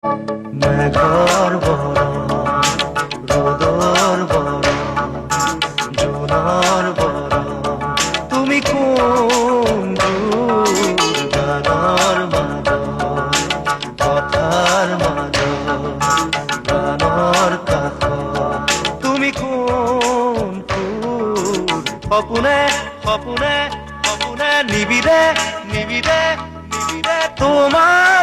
মেঘর বড় রোদর বড় জোনার বড় তুমি কোন দূর গানার মাঝ কথার মাঝ গানর কাছ তুমি কোন ফুল সপোনে সপোনে সপোনে নিবিড়ে নিবিড়ে নিবিড়ে তোমার